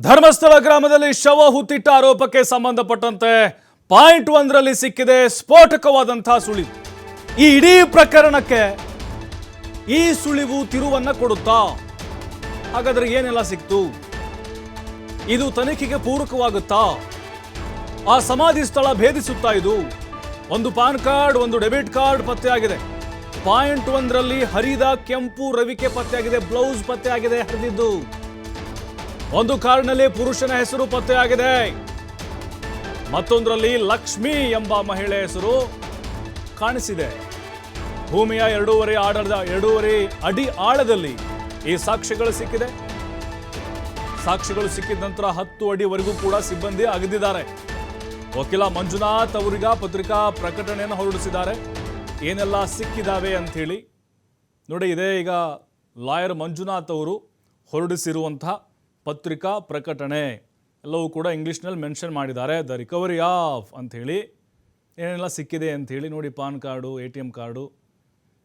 ಧರ್ಮಸ್ಥಳ ಗ್ರಾಮದಲ್ಲಿ ಶವ ಹುತ್ತಿಟ್ಟ ಆರೋಪಕ್ಕೆ ಸಂಬಂಧಪಟ್ಟಂತೆ ಪಾಯಿಂಟ್ 1ರಲ್ಲಿ ಸಿಕ್ಕಿದೆ ಸ್ಫೋಟಕವಾದಂತಹ ಸುಳಿವು. ಈ ಇಡೀ ಪ್ರಕರಣಕ್ಕೆ ಈ ಸುಳಿವು ತಿರುವನ್ನ ಕೊಡುತ್ತಾ? ಹಾಗಾದ್ರೆ ಏನೆಲ್ಲ ಸಿಕ್ತು? ಇದು ತನಿಖೆಗೆ ಪೂರಕವಾಗುತ್ತಾ? ಆ ಸಮಾಧಿ ಸ್ಥಳ ಭೇದಿಸುತ್ತಾ ಇದು? ಒಂದು ಪಾನ್ ಕಾರ್ಡ್, ಒಂದು ಡೆಬಿಟ್ ಕಾರ್ಡ್ ಪತ್ತೆಯಾಗಿದೆ. ಪಾಯಿಂಟ್ 1ರಲ್ಲಿ ಹರಿದ ಕೆಂಪು ರವಿಕೆ ಪತ್ತೆಯಾಗಿದೆ, ಬ್ಲೌಸ್ ಪತ್ತೆಯಾಗಿದೆ ಹರಿದಿದ್ದು. ಒಂದು ಕಾರ್ಡ್ನಲ್ಲಿ ಪುರುಷನ ಹೆಸರು ಪತ್ತೆಯಾಗಿದೆ, ಮತ್ತೊಂದರಲ್ಲಿ ಲಕ್ಷ್ಮಿ ಎಂಬ ಮಹಿಳೆ ಹೆಸರು ಕಾಣಿಸಿದೆ. ಭೂಮಿಯ 2.5 ಅಡಿ ಆಳದಲ್ಲಿ ಈ ಸಾಕ್ಷ್ಯಗಳು ಸಿಕ್ಕಿದೆ. ಸಾಕ್ಷ್ಯಗಳು ಸಿಕ್ಕಿದ ನಂತರ 10 ಅಡಿವರೆಗೂ ಕೂಡ ಸಿಬ್ಬಂದಿ ಅಗೆದಿದ್ದಾರೆ. ವಕೀಲ ಮಂಜುನಾಥ್ ಅವರಿಗ ಪತ್ರಿಕಾ ಪ್ರಕಟಣೆಯನ್ನು ಹೊರಡಿಸಿದ್ದಾರೆ. ಏನೆಲ್ಲ ಸಿಕ್ಕಿದಾವೆ ಅಂತ ಹೇಳಿ ನೋಡಿ. ಇದೇ ಈಗ ಲಾಯರ್ ಮಂಜುನಾಥ್ ಅವರು ಹೊರಡಿಸಿರುವಂತಹ ಪತ್ರಿಕಾ ಪ್ರಕಟಣೆ. ಎಲ್ಲವೂ ಕೂಡ ಇಂಗ್ಲೀಷ್ನಲ್ಲಿ ಮೆನ್ಷನ್ ಮಾಡಿದ್ದಾರೆ. ದ ರಿಕವರಿ ಆಫ್ ಅಂಥೇಳಿ ಏನೆಲ್ಲ ಸಿಕ್ಕಿದೆ ಅಂಥೇಳಿ ನೋಡಿ. ಪಾನ್ ಕಾರ್ಡು, ATM ಕಾರ್ಡು,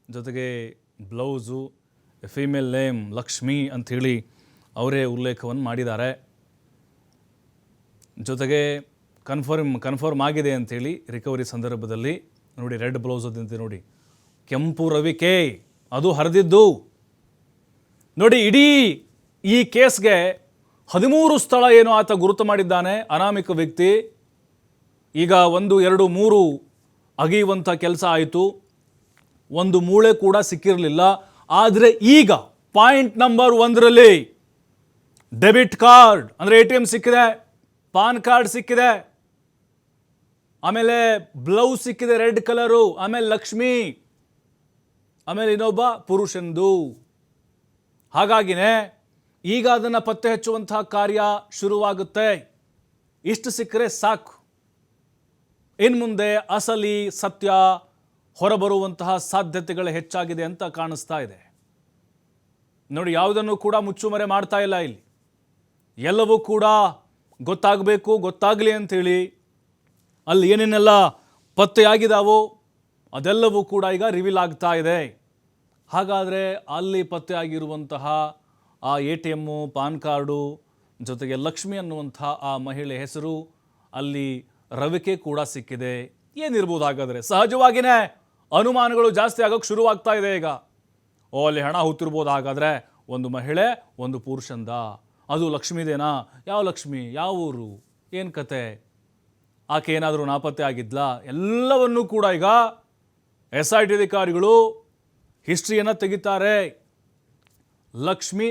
ಜೊತೆಗೆ ಬ್ಲೌಸು, ಫೀಮೇಲ್ ನೇಮ್ ಲಕ್ಷ್ಮಿ ಅಂಥೇಳಿ ಅವರೇ ಉಲ್ಲೇಖವನ್ನು ಮಾಡಿದ್ದಾರೆ. ಜೊತೆಗೆ ಕನ್ಫರ್ಮ್ ಆಗಿದೆ ಅಂಥೇಳಿ ರಿಕವರಿ ಸಂದರ್ಭದಲ್ಲಿ ನೋಡಿ. ರೆಡ್ ಬ್ಲೌಸ್ ಅದಂತೆ ನೋಡಿ, ಕೆಂಪು ರವಿಕೆ ಅದು ಹರಿದಿದ್ದು ನೋಡಿ. ಇಡೀ ಈ ಕೇಸ್ಗೆ 13 ಸ್ಥಳ ಏನು ಆತ ಗುರುತು ಮಾಡಿದ್ದಾನೆ, ಅನಾಮಿಕ ವ್ಯಕ್ತಿ. ಈಗ 1, 2, 3 ಅಗೆಯುವಂಥ ಕೆಲಸ ಆಯಿತು. ಒಂದು ಮೂಳೆ ಕೂಡ ಸಿಕ್ಕಿರಲಿಲ್ಲ. ಆದರೆ ಈಗ ಪಾಯಿಂಟ್ ನಂಬರ್ 1ರಲ್ಲಿ ಡೆಬಿಟ್ ಕಾರ್ಡ್ ಅಂದರೆ ATM ಸಿಕ್ಕಿದೆ, ಪಾನ್ ಕಾರ್ಡ್ ಸಿಕ್ಕಿದೆ, ಆಮೇಲೆ ಬ್ಲೌಸ್ ಸಿಕ್ಕಿದೆ ರೆಡ್ ಕಲರು, ಆಮೇಲೆ ಲಕ್ಷ್ಮಿ, ಆಮೇಲೆ ಇನ್ನೊಬ್ಬ ಪುರುಷಂದು. ಹಾಗಾಗಿನೇ ಈಗ ಅದನ್ನು ಪತ್ತೆ ಹಚ್ಚುವಂತಹ ಕಾರ್ಯ ಶುರುವಾಗುತ್ತೆ. ಇಷ್ಟು ಸಿಕ್ಕರೆ ಸಾಕು. ಇನ್ನು ಮುಂದೆ ಅಸಲಿ ಸತ್ಯ ಹೊರಬರುವಂತಹ ಸಾಧ್ಯತೆಗಳು ಹೆಚ್ಚಾಗಿದೆ ಅಂತ ಕಾಣಿಸ್ತಾ ಇದೆ ನೋಡಿ. ಯಾವುದನ್ನು ಕೂಡ ಮುಚ್ಚುಮರೆ ಮಾಡ್ತಾ ಇಲ್ಲ ಇಲ್ಲಿ. ಎಲ್ಲವೂ ಕೂಡ ಗೊತ್ತಾಗಬೇಕು, ಗೊತ್ತಾಗಲಿ ಅಂಥೇಳಿ ಅಲ್ಲಿ ಏನೇನೆಲ್ಲ ಪತ್ತೆಯಾಗಿದ್ದಾವೋ ಅದೆಲ್ಲವೂ ಕೂಡ ಈಗ ರಿವೀಲ್ ಆಗ್ತಾ ಇದೆ. ಹಾಗಾದರೆ ಅಲ್ಲಿ ಪತ್ತೆಯಾಗಿರುವಂತಹ ಆ ATM, ಪಾನ್ ಕಾರ್ಡು, ಜೊತೆಗೆ ಲಕ್ಷ್ಮಿ ಅನ್ನುವಂಥ ಆ ಮಹಿಳೆ ಹೆಸರು, ಅಲ್ಲಿ ರವಿಕೆ ಕೂಡ ಸಿಕ್ಕಿದೆ. ಏನಿರ್ಬೋದು ಹಾಗಾದರೆ? ಸಹಜವಾಗಿಯೇ ಅನುಮಾನಗಳು ಜಾಸ್ತಿ ಆಗೋಕ್ಕೆ ಶುರುವಾಗ್ತಾ ಇದೆ ಈಗ. ಅಲ್ಲಿ ಹಣ ಹುತ್ತಿರ್ಬೋದು. ಹಾಗಾದರೆ ಒಂದು ಮಹಿಳೆ, ಒಂದು ಪುರುಷಂದ, ಅದು ಲಕ್ಷ್ಮಿದೇನಾ? ಯಾವ ಲಕ್ಷ್ಮಿ, ಯಾವ ಊರು, ಏನು ಕತೆ, ಆಕೆ ಏನಾದರೂ ನಾಪತ್ತೆ ಆಗಿದ್ಲಾ? ಎಲ್ಲವನ್ನೂ ಕೂಡ ಈಗ SIT ಅಧಿಕಾರಿಗಳು ಹಿಸ್ಟ್ರಿಯನ್ನು ತೆಗಿತಾರೆ. ಲಕ್ಷ್ಮಿ